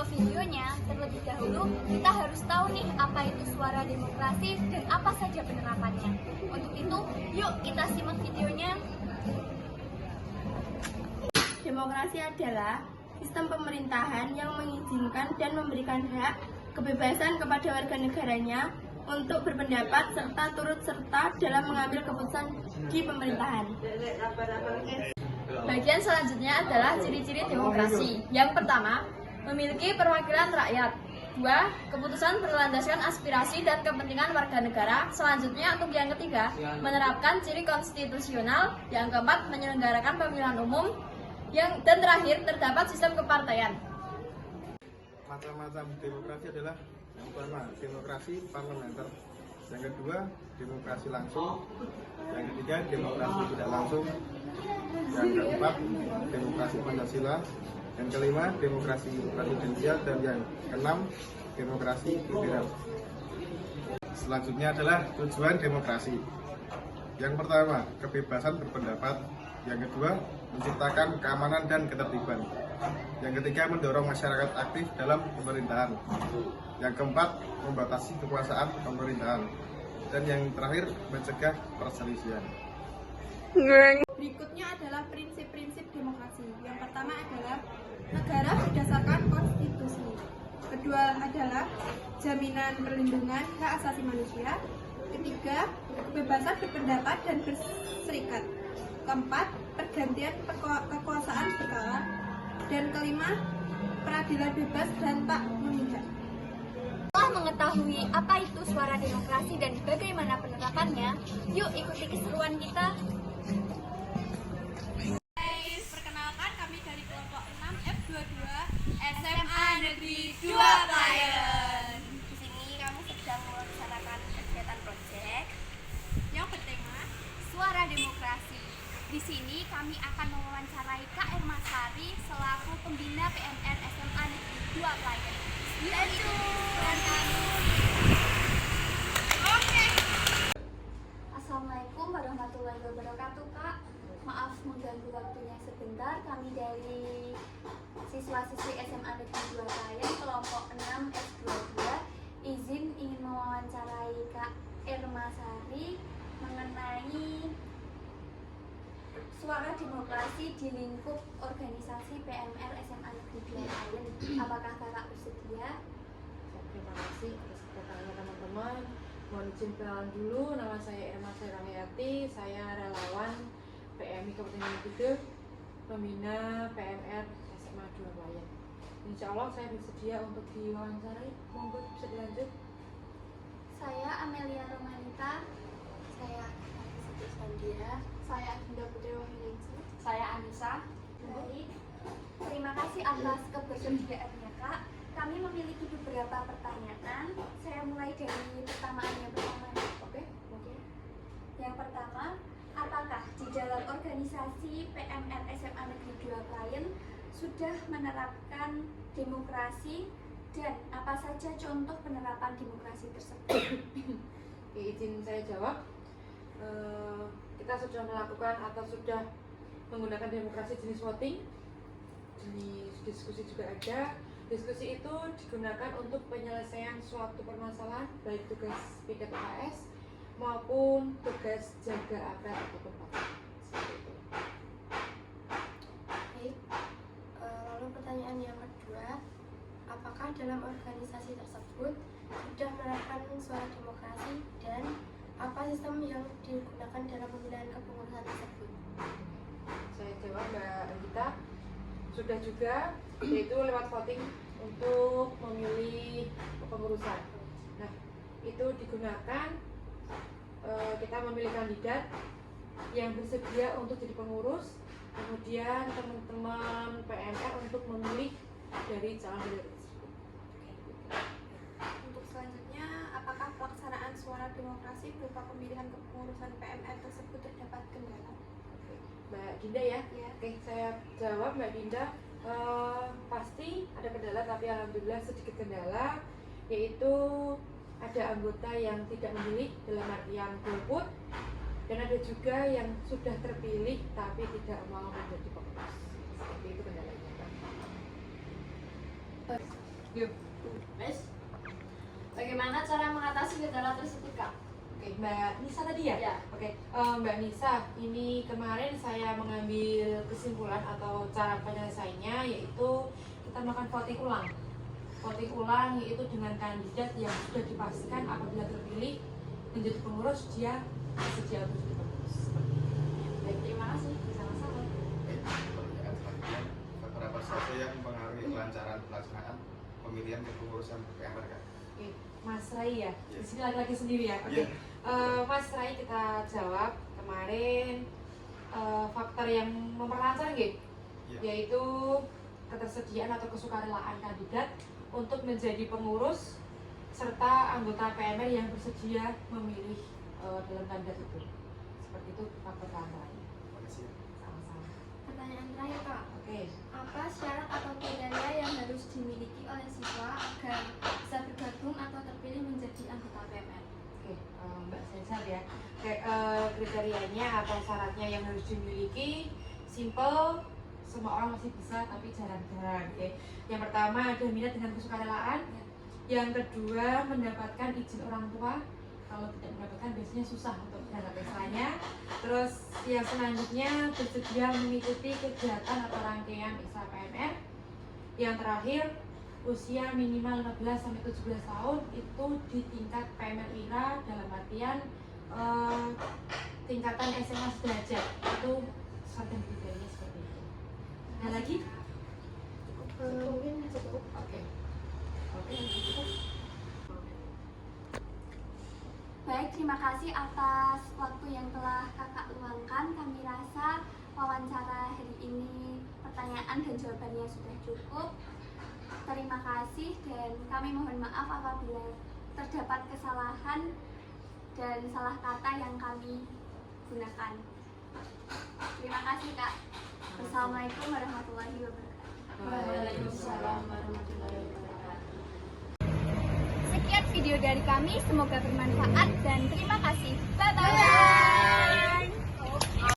ke videonya, terlebih dahulu kita harus tahu nih apa itu suara demokrasi dan apa saja penerapannya. Untuk itu, yuk kita simak videonya. Demokrasi adalah sistem pemerintahan yang mengizinkan dan memberikan hak kebebasan kepada warga negaranya untuk berpendapat serta turut serta dalam mengambil keputusan di pemerintahan. Bagian selanjutnya adalah ciri-ciri demokrasi. Yang pertama, memiliki perwakilan rakyat. Dua, keputusan berlandaskan aspirasi dan kepentingan warga negara. Selanjutnya, untuk yang ketiga, menerapkan ciri konstitusional. Yang keempat, menyelenggarakan pemilihan umum. Dan terakhir, terdapat sistem kepartaian. Macam-macam demokrasi adalah yang pertama, demokrasi parlementer. Yang kedua, demokrasi langsung. Yang ketiga, demokrasi tidak langsung. Yang keempat, demokrasi Pancasila. Yang kelima, demokrasi presidensial. Dan yang keenam, demokrasi liberal. Selanjutnya adalah tujuan demokrasi. Yang pertama, kebebasan berpendapat. Yang kedua, menciptakan keamanan dan ketertiban. Yang ketiga, mendorong masyarakat aktif dalam pemerintahan. Yang keempat, membatasi kekuasaan pemerintahan. Dan yang terakhir, mencegah perselisihan. Berikutnya adalah prinsip-prinsip demokrasi. Yang pertama adalah negara berdasarkan konstitusi. Kedua adalah jaminan perlindungan hak asasi manusia. Ketiga, kebebasan berpendapat dan berserikat. Keempat, pergantian kekuasaan berkala. Dan kelima, peradilan bebas dan tak memihak. Setelah mengetahui apa itu suara demokrasi dan bagaimana penerapannya, yuk ikuti keseruan kita. Perkenalkan, kami dari kelompok 6 F22 SMA Negeri 2 Klayen. Di sini kami sedang melaksanakan kegiatan proyek Yang bertema Suara Demokrasi. Di sini kami akan mewawancarai Kak Irma Sari selaku pembina PMR SMA Negeri 2 Klayen. Yaitu Assalamualaikum warahmatullahi wabarakatuh, Kak. Maaf mengganggu waktunya sebentar. Kami dari siswa-siswi SMA Negeri 2 Klayen kelompok 6 F22 izin ingin mewawancarai Kak Irma Sari mengenai suara demokrasi di lingkup organisasi PMR SMA Negeri 2 Klayen. Apakah Kakak bersedia? Terima kasih atas kedatangannya teman-teman. Mohon izin kenalan dulu, nama saya Irma Sari. Saya relawan PMI Kabupaten Gede, pembina PMR SMA 2 Klayen. Insya Allah saya bersedia untuk diwawancarai. Monggo bisa dilanjut. Saya Amelia Romanita. Saya Siti Sandia. Saya Agenda Putri Wahyuningsi. Saya Anissa. Baik. Terima kasih atas kebersediaannya, Kak. Kami memiliki beberapa pertanyaan. Saya mulai dari pertanyaan yang pertama. Oke? Yang pertama, apakah di dalam organisasi PMR SMA Negeri 2 Klayen sudah menerapkan demokrasi dan apa saja contoh penerapan demokrasi tersebut? Oke, izin saya jawab. Kita sudah melakukan atau sudah menggunakan demokrasi jenis voting. Jenis diskusi juga ada. Diskusi itu digunakan untuk penyelesaian suatu permasalahan, baik tugas piket UKS maupun tugas jaga apel ataupun patuh. Seperti itu. Baik. Lalu pertanyaan yang kedua, apakah dalam organisasi tersebut sudah menerapkan suara demokrasi dan apa sistem yang digunakan dalam pemilihan kepengurusan tersebut? Saya jawab Mbak Anggita, sudah juga, yaitu lewat voting untuk memilih kepengurusan. Nah, itu digunakan, kita memilih kandidat yang bersedia untuk jadi pengurus, kemudian teman-teman PMR untuk memilih dari calon kandidat tersebut. Untuk selanjutnya, apakah pelaksanaan suara demokrasi berupa pemilihan kepengurusan PMR tersebut terdapat kendala? Mbak Dinda ya? Ya. Oke, saya jawab Mbak Dinda. Pasti ada kendala, tapi alhamdulillah sedikit kendala, yaitu ada anggota yang tidak memilih dalam artian golput, dan ada juga yang sudah terpilih tapi tidak mau menjadi pengurus. Seperti itu kendalanya, Pak. Yuk. Miss, bagaimana cara mengatasi gejala tersebut, Kak? Oke, Mbak Nisa tadi ya? Ya. Oke, Mbak Nisa, ini kemarin saya mengambil kesimpulan atau cara penyelesaiannya yaitu kita melakukan voting ulang. Voting ulang yaitu dengan kandidat yang sudah dipastikan apabila terpilih menjadi pengurus dia bersedia untuk jadi pengurus. Baik, terima kasih. Sama-sama. Pertanyaan selanjutnya, faktor apa saja yang mempengaruhi kelancaran pelaksanaan pemilihan kepengurusan PMR, Kak? Oke, Mas Rai ya. Iya. Di sini laki-laki sendiri ya. Oke. Iya. Mas Rai kita jawab kemarin faktor yang memperlancar nggih, Iya. yaitu ketersediaan atau kesukarelaan kandidat untuk menjadi pengurus serta anggota PMR yang bersedia memilih dalam kandidat itu. Seperti itu faktor kelancarannya. Makasih. Sama-sama. Pertanyaan terakhir, Kak. Oke. Apa syarat atau kriteria yang harus dimiliki oleh siswa agar bisa bergabung atau terpilih menjadi anggota PMR? Oke, Mbak Sensar ya. Oke, kriterianya atau syaratnya yang harus dimiliki simple, semua orang masih bisa tapi jarang-jarang. Oke. Yang pertama ada minat dengan kesukarelaan. Yang kedua mendapatkan izin orang tua. Kalau tidak mendapatkan biasanya susah untuk berangkat eksanya. Terus yang selanjutnya bersedia mengikuti kegiatan atau rangkaian ekstra PMR. Yang terakhir usia minimal 15 sampai 17 tahun itu di tingkat PMR IRA dalam artian tingkatan SMA sederajat itu syarat kriterianya seperti itu. Ada lagi? Mungkin cukup. Oke. Oke, cukup. Baik, terima kasih atas waktu yang telah kakak luangkan. Kami rasa wawancara hari ini pertanyaan dan jawabannya sudah cukup. Terima kasih dan kami mohon maaf apabila terdapat kesalahan dan salah kata yang kami gunakan. Terima kasih, Kak. Wassalamualaikum warahmatullahi wabarakatuh. Waalaikumsalam warahmatullahi wabarakatuh. Sekian video dari kami, semoga bermanfaat dan terima kasih. Bye-bye.